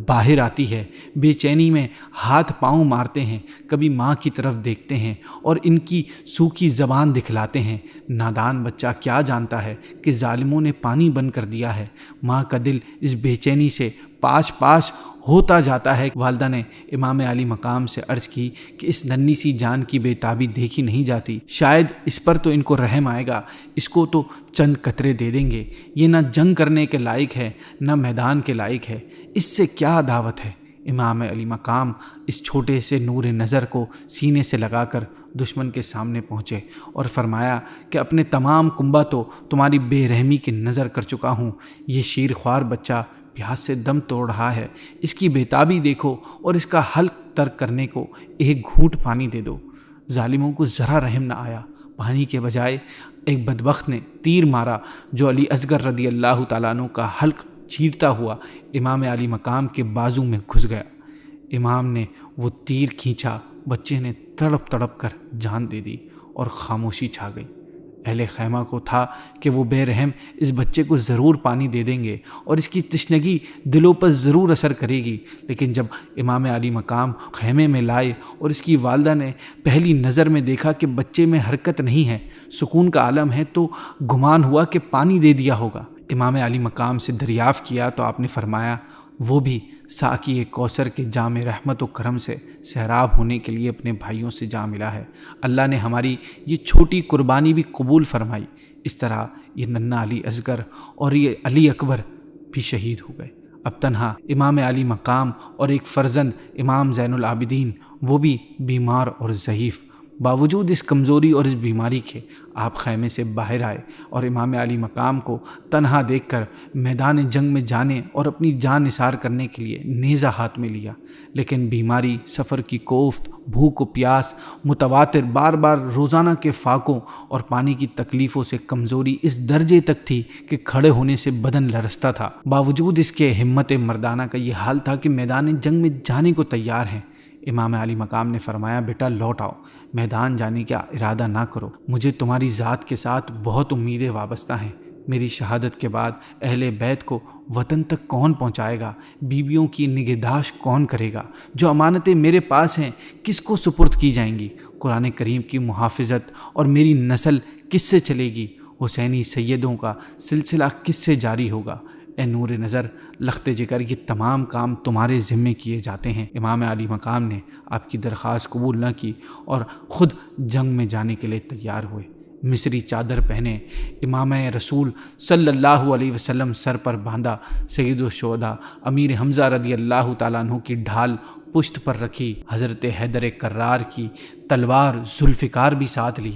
باہر آتی ہے، بے چینی میں ہاتھ پاؤں مارتے ہیں، کبھی ماں کی طرف دیکھتے ہیں اور ان کی سوکھی زبان دکھلاتے ہیں۔ نادان بچہ کیا جانتا ہے کہ ظالموں نے پانی بند کر دیا ہے۔ ماں کا دل اس بے چینی سے پاش پاش ہوتا جاتا ہے۔ والدہ نے امام علی مقام سے عرض کی کہ اس ننھی سی جان کی بےتابی دیکھی نہیں جاتی، شاید اس پر تو ان کو رحم آئے گا، اس کو تو چند قطرے دے دیں گے۔ یہ نہ جنگ کرنے کے لائق ہے، نہ میدان کے لائق ہے، اس سے کیا دعوت ہے۔ امام علی مقام اس چھوٹے سے نور نظر کو سینے سے لگا کر دشمن کے سامنے پہنچے اور فرمایا کہ اپنے تمام کنبہ تو تمہاری بے رحمی کی نظر کر چکا ہوں۔ یہ شیر خوار بچہ پیاس سے دم توڑ رہا ہے، اس کی بےتابی دیکھو اور اس کا حلق ترک کرنے کو ایک گھونٹ پانی دے دو۔ ظالموں کو ذرا رحم نہ آیا، پانی کے بجائے ایک بدبخت نے تیر مارا جو علی اصغر رضی اللہ تعالیٰ عنہ کا حلق چیرتا ہوا امام علی مقام کے بازو میں گھس گیا۔ امام نے وہ تیر کھینچا، بچے نے تڑپ تڑپ کر جان دے دی اور خاموشی چھا گئی۔ اہل خیمہ کو تھا کہ وہ بے رحم اس بچے کو ضرور پانی دے دیں گے اور اس کی تشنگی دلوں پر ضرور اثر کرے گی، لیکن جب امام علی مقام خیمے میں لائے اور اس کی والدہ نے پہلی نظر میں دیکھا کہ بچے میں حرکت نہیں ہے، سکون کا عالم ہے، تو گمان ہوا کہ پانی دے دیا ہوگا۔ امام علی مقام سے دریافت کیا تو آپ نے فرمایا، وہ بھی ساقی کوثر کے جام رحمت و کرم سے سیراب ہونے کے لیے اپنے بھائیوں سے جا ملا ہے۔ اللہ نے ہماری یہ چھوٹی قربانی بھی قبول فرمائی۔ اس طرح یہ ننھا علی اصغر اور یہ علی اکبر بھی شہید ہو گئے۔ اب تنہا امام علی مقام اور ایک فرزند امام زین العابدین، وہ بھی بیمار اور ضعیف، باوجود اس کمزوری اور اس بیماری کے آپ خیمے سے باہر آئے اور امام علی مقام کو تنہا دیکھ کر میدان جنگ میں جانے اور اپنی جان نثار کرنے کے لیے نیزہ ہاتھ میں لیا، لیکن بیماری، سفر کی کوفت، بھوک و پیاس، متواتر بار بار روزانہ کے فاقوں اور پانی کی تکلیفوں سے کمزوری اس درجے تک تھی کہ کھڑے ہونے سے بدن لرزتا تھا۔ باوجود اس کے ہمت مردانہ کا یہ حال تھا کہ میدان جنگ میں جانے کو تیار ہیں۔ امام علی مقام نے فرمایا، بیٹا لوٹ آؤ، میدان جانے کا ارادہ نہ کرو، مجھے تمہاری ذات کے ساتھ بہت امیدیں وابستہ ہیں۔ میری شہادت کے بعد اہل بیت کو وطن تک کون پہنچائے گا؟ بیویوں کی نگہداشت کون کرے گا؟ جو امانتیں میرے پاس ہیں کس کو سپرد کی جائیں گی؟ قرآن کریم کی محافظت اور میری نسل کس سے چلے گی؟ حسینی سیدوں کا سلسلہ کس سے جاری ہوگا؟ اے نور نظر، لخت جگر، یہ تمام کام تمہارے ذمے کیے جاتے ہیں۔ امام علی مقام نے آپ کی درخواست قبول نہ کی اور خود جنگ میں جانے کے لیے تیار ہوئے۔ مصری چادر پہنے، امام رسول صلی اللہ علیہ وسلم سر پر باندھا، سید الشہداء امیر حمزہ رضی اللہ تعالیٰ عنہ کی ڈھال پشت پر رکھی، حضرت حیدر کرار کی تلوار ذوالفقار بھی ساتھ لی،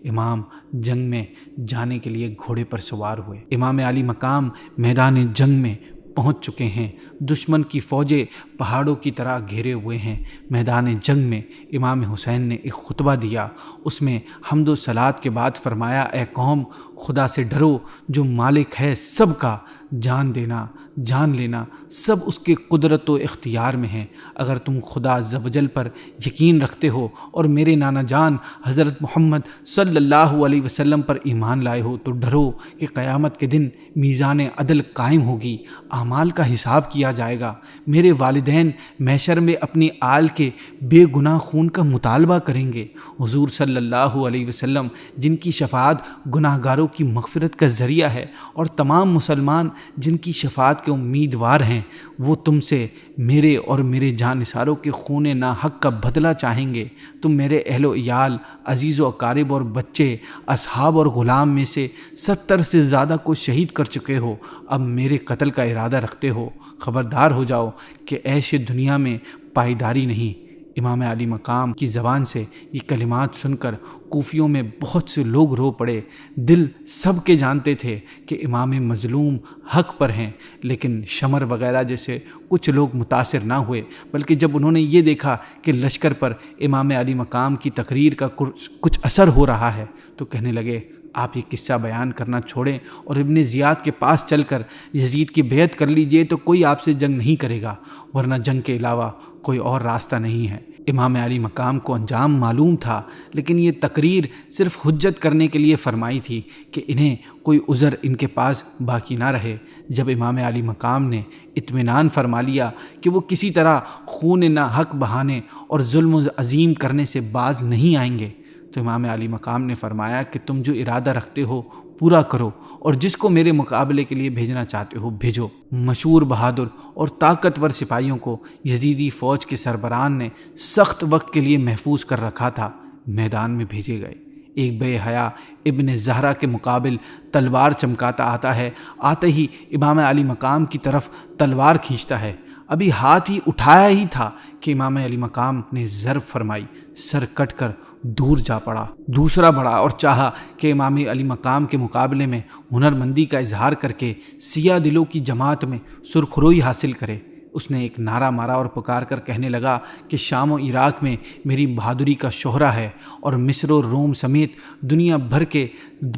امام جنگ میں جانے کے لیے گھوڑے پر سوار ہوئے۔ امام علی مقام میدان جنگ میں پہنچ چکے ہیں، دشمن کی فوجیں پہاڑوں کی طرح گھیرے ہوئے ہیں۔ میدان جنگ میں امام حسین نے ایک خطبہ دیا، اس میں حمد و صلات کے بعد فرمایا، اے قوم، خدا سے ڈرو جو مالک ہے سب کا، جان دینا، جان لینا سب اس کے قدرت و اختیار میں ہیں۔ اگر تم خدا عزوجل پر یقین رکھتے ہو اور میرے نانا جان حضرت محمد صلی اللہ علیہ وسلم پر ایمان لائے ہو تو ڈرو کہ قیامت کے دن میزان عدل قائم ہوگی، اعمال کا حساب کیا جائے گا۔ میرے والدین محشر میں اپنی آل کے بے گناہ خون کا مطالبہ کریں گے۔ حضور صلی اللہ علیہ وسلم جن کی شفاعت گناہ گاروں کی مغفرت کا ذریعہ ہے اور تمام مسلمان جن کی شفاعت کے امیدوار ہیں، وہ تم سے میرے اور میرے جان نثاروں کے خون ناحق کا بدلہ چاہیں گے۔ تم میرے اہل و عیال، عزیز و اقارب اور بچے، اصحاب اور غلام میں سے 70 سے زیادہ کو شہید کر چکے ہو، اب میرے قتل کا ارادہ رکھتے ہو، خبردار ہو جاؤ کہ عیش دنیا میں پائیداری نہیں۔ امام علی مقام کی زبان سے یہ کلمات سن کر کوفیوں میں بہت سے لوگ رو پڑے۔ دل سب کے جانتے تھے کہ امام مظلوم حق پر ہیں، لیکن شمر وغیرہ جیسے کچھ لوگ متاثر نہ ہوئے، بلکہ جب انہوں نے یہ دیکھا کہ لشکر پر امام علی مقام کی تقریر کا کچھ اثر ہو رہا ہے تو کہنے لگے، آپ یہ قصہ بیان کرنا چھوڑیں اور ابن زیاد کے پاس چل کر یزید کی بیعت کر لیجئے تو کوئی آپ سے جنگ نہیں کرے گا، ورنہ جنگ کے علاوہ کوئی اور راستہ نہیں ہے۔ امام علی مقام کو انجام معلوم تھا، لیکن یہ تقریر صرف حجت کرنے کے لیے فرمائی تھی کہ انہیں کوئی عذر ان کے پاس باقی نہ رہے۔ جب امام علی مقام نے اطمینان فرما لیا کہ وہ کسی طرح خون ناحق بہانے اور ظلم عظیم کرنے سے باز نہیں آئیں گے، تو امام علی مقام نے فرمایا کہ تم جو ارادہ رکھتے ہو پورا کرو اور جس کو میرے مقابلے کے لیے بھیجنا چاہتے ہو بھیجو۔ مشہور بہادر اور طاقتور سپاہیوں کو یزیدی فوج کے سربراہ نے سخت وقت کے لیے محفوظ کر رکھا تھا، میدان میں بھیجے گئے۔ ایک بے حیا ابن زہرا کے مقابل تلوار چمکاتا آتا ہے، آتے ہی امام علی مقام کی طرف تلوار کھینچتا ہے۔ ابھی ہاتھ ہی اٹھایا ہی تھا کہ امام علی مقام نے ضرب فرمائی، سر کٹ کر دور جا پڑا۔ دوسرا بڑھا اور چاہا کہ امام علی مقام کے مقابلے میں ہنرمندی کا اظہار کر کے سیاہ دلوں کی جماعت میں سرخروئی حاصل کرے۔ اس نے ایک نعرہ مارا اور پکار کر کہنے لگا کہ شام و عراق میں میری بہادری کا شہرہ ہے اور مصر و روم سمیت دنیا بھر کے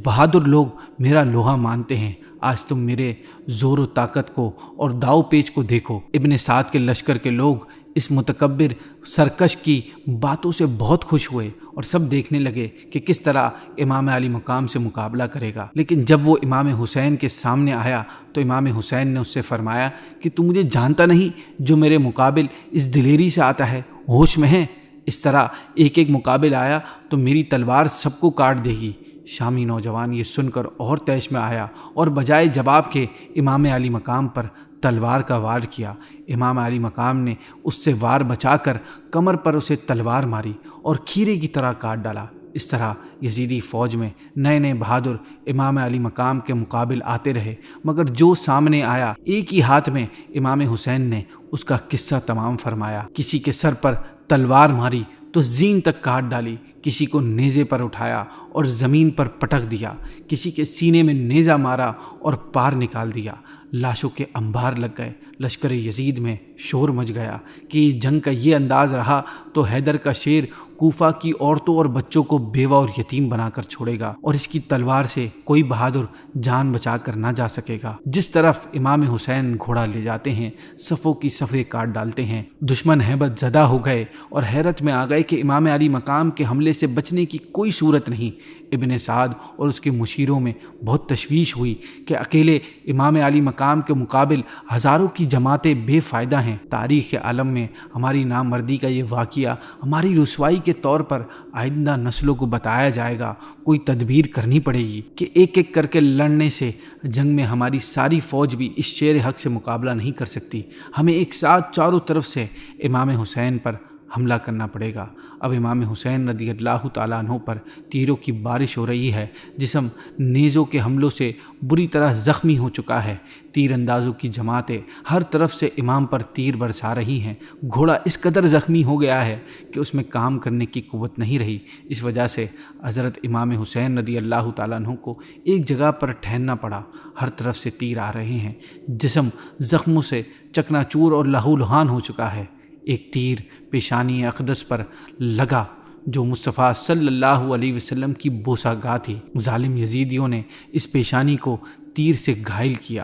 بہادر لوگ میرا لوہا مانتے ہیں۔ آج تم میرے زور و طاقت کو اور داؤ پیچ کو دیکھو۔ ابن سعد کے لشکر کے لوگ اس متکبر سرکش کی باتوں سے بہت خوش ہوئے اور سب دیکھنے لگے کہ کس طرح امام علی مقام سے مقابلہ کرے گا۔ لیکن جب وہ امام حسین کے سامنے آیا تو امام حسین نے اس سے فرمایا کہ تم مجھے جانتا نہیں جو میرے مقابل اس دلیری سے آتا ہے، ہوش میں ہے؟ اس طرح ایک ایک مقابل آیا تو میری تلوار سب کو کاٹ دے گی۔ شامی نوجوان یہ سن کر اور طیش میں آیا اور بجائے جواب کے امام علی مقام پر تلوار کا وار کیا۔ امام علی مقام نے اس سے وار بچا کر کمر پر اسے تلوار ماری اور کھیرے کی طرح کاٹ ڈالا۔ اس طرح یزیدی فوج میں نئے نئے بہادر امام علی مقام کے مقابل آتے رہے، مگر جو سامنے آیا ایک ہی ہاتھ میں امام حسین نے اس کا قصہ تمام فرمایا۔ کسی کے سر پر تلوار ماری تو زین تک کاٹ ڈالی، کسی کو نیزے پر اٹھایا اور زمین پر پٹک دیا، کسی کے سینے میں نیزہ مارا اور پار نکال دیا۔ لاشوں کے انبار لگ گئے۔ لشکر یزید میں شور مچ گیا کہ جنگ کا یہ انداز رہا تو حیدر کا شیر کوفہ کی عورتوں اور بچوں کو بیوہ اور یتیم بنا کر چھوڑے گا، اور اس کی تلوار سے کوئی بہادر جان بچا کر نہ جا سکے گا۔ جس طرف امام حسین گھوڑا لے جاتے ہیں، صفوں کی صفیں کاٹ ڈالتے ہیں۔ دشمن ہیبت زدہ ہو گئے اور حیرت میں آ گئے کہ امام علی مقام کے حملے سے بچنے کی کوئی صورت نہیں۔ ابن سعد اور اس کے مشیروں میں بہت تشویش ہوئی کہ اکیلے امام علی مقام کے مقابل ہزاروں کی جماعتیں بے فائدہ ہیں۔ تاریخ عالم میں ہماری نامردی کا یہ واقعہ ہماری رسوائی کے طور پر آئندہ نسلوں کو بتایا جائے گا۔ کوئی تدبیر کرنی پڑے گی کہ ایک ایک کر کے لڑنے سے جنگ میں ہماری ساری فوج بھی اس شیر حق سے مقابلہ نہیں کر سکتی۔ ہمیں ایک ساتھ چاروں طرف سے امام حسین پر حملہ کرنا پڑے گا۔ اب امام حسین رضی اللہ تعالیٰ عنہ پر تیروں کی بارش ہو رہی ہے۔ جسم نیزوں کے حملوں سے بری طرح زخمی ہو چکا ہے۔ تیر اندازوں کی جماعتیں ہر طرف سے امام پر تیر برسا رہی ہیں۔ گھوڑا اس قدر زخمی ہو گیا ہے کہ اس میں کام کرنے کی قوت نہیں رہی۔ اس وجہ سے حضرت امام حسین رضی اللہ تعالیٰ عنہ کو ایک جگہ پر ٹھہرنا پڑا۔ ہر طرف سے تیر آ رہے ہیں۔ جسم زخموں سے چکنا چور اور لہو لہان ہو چکا ہے۔ ایک تیر پیشانی اقدس پر لگا جو مصطفیٰ صلی اللہ علیہ وسلم کی بوسہ گاہ تھی۔ ظالم یزیدیوں نے اس پیشانی کو تیر سے گھائل کیا۔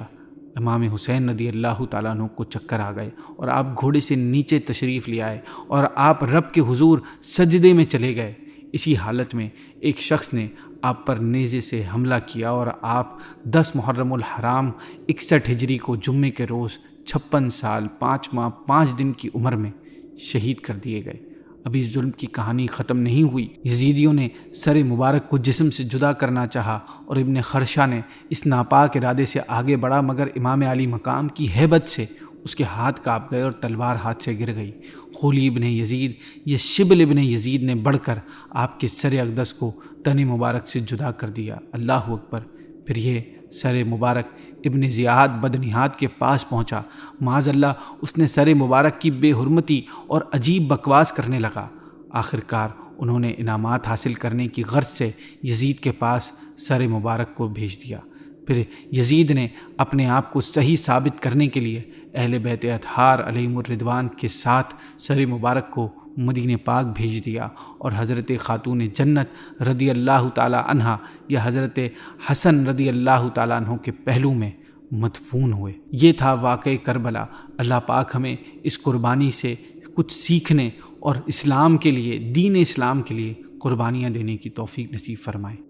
امام حسین رضی اللہ تعالیٰ عنہ کو چکر آ گئے اور آپ گھوڑے سے نیچے تشریف لے آئے اور آپ رب کے حضور سجدے میں چلے گئے۔ اسی حالت میں ایک شخص نے آپ پر نیزے سے حملہ کیا اور آپ 10 محرم الحرام 61 ہجری کو جمعے کے روز 56 سال 5 ماہ 5 دن کی عمر میں شہید کر دیے گئے۔ ابھی اس ظلم کی کہانی ختم نہیں ہوئی۔ یزیدیوں نے سر مبارک کو جسم سے جدا کرنا چاہا اور ابن خرشہ نے اس ناپاک ارادے سے آگے بڑھا، مگر امام علی مقام کی ہیبت سے اس کے ہاتھ کانپ گئے اور تلوار ہاتھ سے گر گئی۔ خولی ابن یزید یہ شبل ابن یزید نے بڑھ کر آپ کے سر اقدس کو تن مبارک سے جدا کر دیا۔ اللہ اکبر! پھر یہ سر مبارک ابن زیاد بدنہاد کے پاس پہنچا۔ معاذ اللہ اس نے سر مبارک کی بے حرمتی اور عجیب بکواس کرنے لگا۔ آخرکار انہوں نے انعامات حاصل کرنے کی غرض سے یزید کے پاس سر مبارک کو بھیج دیا۔ پھر یزید نے اپنے آپ کو صحیح ثابت کرنے کے لیے اہل بیت اطہار علیہم الرضوان کے ساتھ سر مبارک کو مدینہ پاک بھیج دیا اور حضرت خاتون جنت رضی اللہ تعالی عنہا یا حضرت حسن رضی اللہ تعالیٰ عنہ کے پہلو میں مدفون ہوئے۔ یہ تھا واقعہ کربلا۔ اللہ پاک ہمیں اس قربانی سے کچھ سیکھنے اور اسلام کے لیے، دین اسلام کے لیے قربانیاں دینے کی توفیق نصیب فرمائے۔